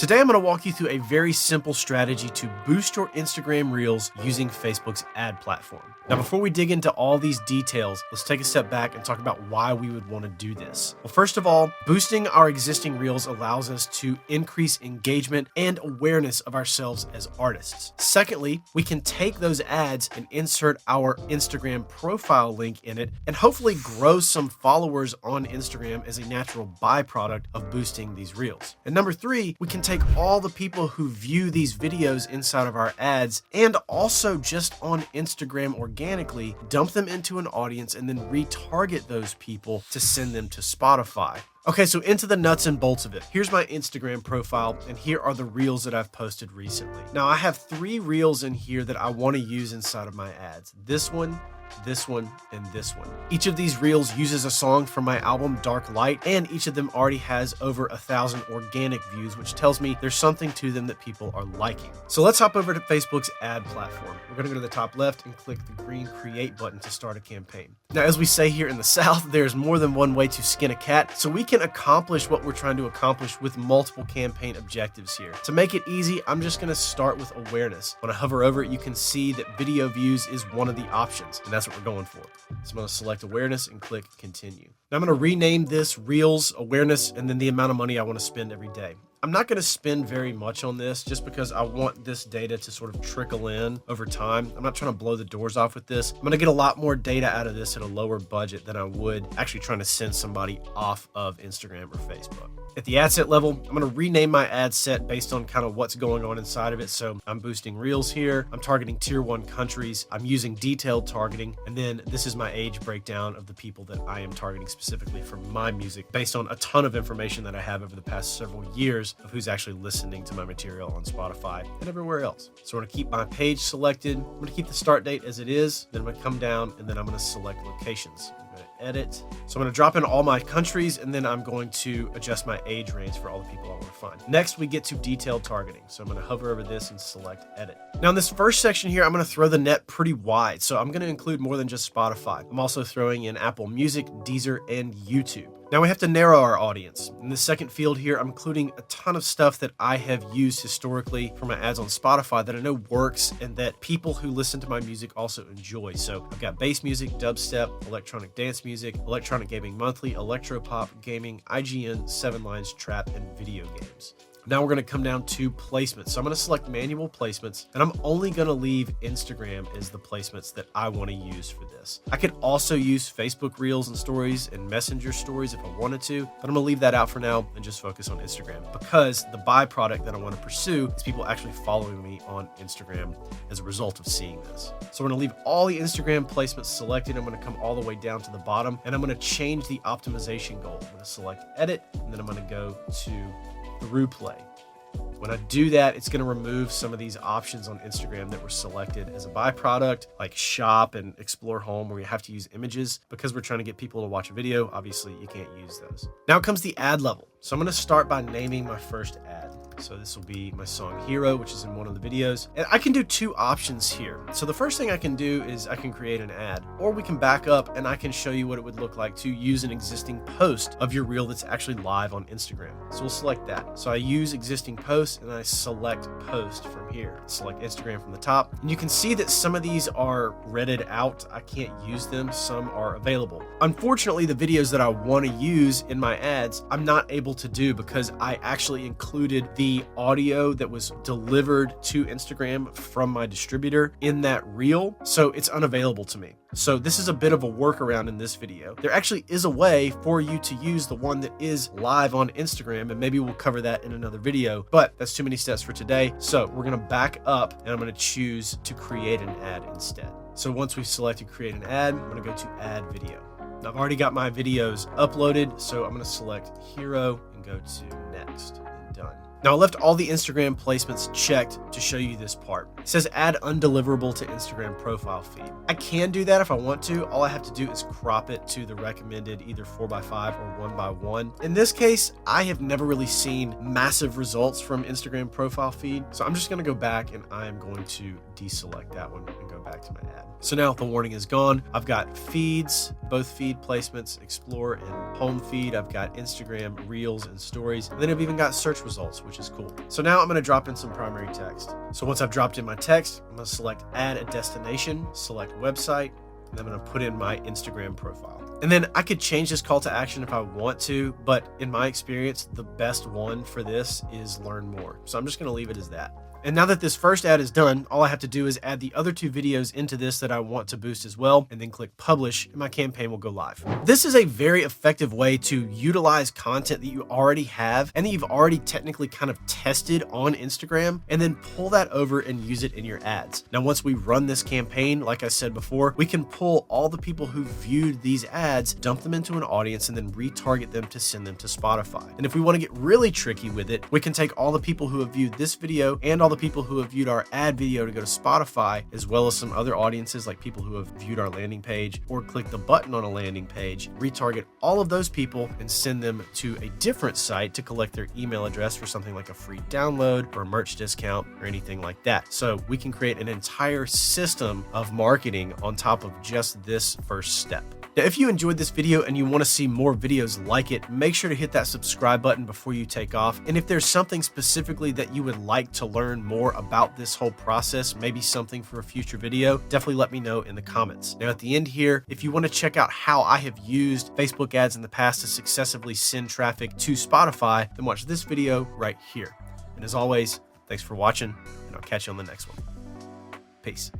Today I'm going to walk you through a very simple strategy to boost your Instagram Reels using Facebook's ad platform. Now, before we dig into all these details, let's take a step back and talk about why we would want to do this. Well, first of all, boosting our existing Reels allows us to increase engagement and awareness of ourselves as artists. Secondly, we can take those ads and insert our Instagram profile link in it and hopefully grow some followers on Instagram as a natural byproduct of boosting these Reels. And number three, we can take all the people who view these videos inside of our ads and also just on Instagram organically, dump them into an audience and then retarget those people to send them to Spotify. Okay, so into the nuts and bolts of it. Here's my Instagram profile, and here are the Reels that I've posted recently. Now, I have 3 Reels in here that I want to use inside of my ads. This one, and this one. Each of these Reels uses a song from my album Dark Light, and each of them already has over 1,000 organic views, which tells me there's something to them that people are liking. So let's hop over to Facebook's ad platform. We're gonna go to the top left and click the green create button to start a campaign. Now, as we say here in the South, there's more than one way to skin a cat, so we can accomplish what we're trying to accomplish with multiple campaign objectives here. To make it easy, I'm just gonna start with awareness. When I hover over it, you can see that video views is one of the options, and that's what we're going for. So I'm going to select awareness and click continue. Now I'm going to rename this Reels Awareness and then the amount of money I want to spend every day. I'm not going to spend very much on this just because I want this data to sort of trickle in over time. I'm not trying to blow the doors off with this. I'm going to get a lot more data out of this at a lower budget than I would actually trying to send somebody off of Instagram or Facebook. At the ad set level, I'm going to rename my ad set based on kind of what's going on inside of it. So I'm boosting Reels here. I'm targeting tier 1 countries. I'm using detailed targeting. And then this is my age breakdown of the people that I am targeting specifically for my music based on a ton of information that I have over the past several years of who's actually listening to my material on Spotify and everywhere else. So I'm going to keep my page selected. I'm going to keep the start date as it is. Then I'm going to come down and then I'm going to select locations. I'm going to edit. So I'm going to drop in all my countries and then I'm going to adjust my age range for all the people I want to find. Next, we get to detailed targeting. So I'm going to hover over this and select edit. Now in this first section here, I'm going to throw the net pretty wide. So I'm going to include more than just Spotify. I'm also throwing in Apple Music, Deezer, and YouTube. Now we have to narrow our audience. In the second field here, I'm including a ton of stuff that I have used historically for my ads on Spotify that I know works and that people who listen to my music also enjoy. So I've got bass music, dubstep, electronic dance music, electronic gaming monthly, electropop, gaming, IGN, 7 Lines, trap, and video games. Now we're going to come down to placements. So I'm going to select manual placements and I'm only going to leave Instagram as the placements that I want to use for this. I could also use Facebook Reels and stories and Messenger stories if I wanted to, but I'm going to leave that out for now and just focus on Instagram because the byproduct that I want to pursue is people actually following me on Instagram as a result of seeing this. So I'm going to leave all the Instagram placements selected. I'm going to come all the way down to the bottom and I'm going to change the optimization goal. I'm going to select edit and then I'm going to go to through play. When I do that, it's going to remove some of these options on Instagram that were selected as a byproduct, like shop and explore home, where you have to use images. Because we're trying to get people to watch a video, obviously you can't use those. Now comes the ad level. So I'm going to start by naming my first ad. So this will be my song Hero, which is in one of the videos. And I can do 2 options here. So the first thing I can do is I can create an ad, or we can back up and I can show you what it would look like to use an existing post of your reel that's actually live on Instagram. So we'll select that. So I use existing posts and I select post from here. Select Instagram from the top. And you can see that some of these are redded out. I can't use them. Some are available. Unfortunately, the videos that I want to use in my ads, I'm not able to do because I actually included the audio that was delivered to Instagram from my distributor in that reel, so it's unavailable to me. So this is a bit of a workaround in this video. There actually is a way for you to use the one that is live on Instagram, and maybe we'll cover that in another video, but that's too many steps for today. So we're gonna back up and I'm gonna choose to create an ad instead. So once we've selected create an ad, I'm gonna go to add video. Now I've already got my videos uploaded, so I'm gonna select Hero and go to next and done. Now I left all the Instagram placements checked to show you this part. It says add undeliverable to Instagram profile feed. I can do that if I want to. All I have to do is crop it to the recommended either 4x5 or 1x1. In this case, I have never really seen massive results from Instagram profile feed. So I'm just gonna go back and I am going to deselect that one and go back to my ad. So now the warning is gone. I've got feeds, both feed placements, explore and home feed. I've got Instagram Reels and stories. And then I've even got search results, which which is cool. So now I'm going to drop in some primary text. So once I've dropped in my text, I'm going to select add a destination, select website, and I'm going to put in my Instagram profile. And then I could change this call to action if I want to, but in my experience, the best one for this is learn more. So I'm just going to leave it as that. And now that this first ad is done, all I have to do is add the other 2 videos into this that I want to boost as well, and then click publish, and my campaign will go live. This is a very effective way to utilize content that you already have and that you've already technically kind of tested on Instagram, and then pull that over and use it in your ads. Now, once we run this campaign, like I said before, we can pull all the people who viewed these ads, dump them into an audience, and then retarget them to send them to Spotify. And if we want to get really tricky with it, we can take all the people who have viewed this video and all the people who have viewed our ad video to go to Spotify, as well as some other audiences like people who have viewed our landing page or clicked the button on a landing page, retarget all of those people and send them to a different site to collect their email address for something like a free download or a merch discount or anything like that. So we can create an entire system of marketing on top of just this first step. Now, if you enjoyed this video and you want to see more videos like it, make sure to hit that subscribe button before you take off. And if there's something specifically that you would like to learn more about this whole process, maybe something for a future video, definitely let me know in the comments. Now, at the end here, if you want to check out how I have used Facebook ads in the past to successfully send traffic to Spotify, then watch this video right here. And as always, thanks for watching, and I'll catch you on the next one. Peace.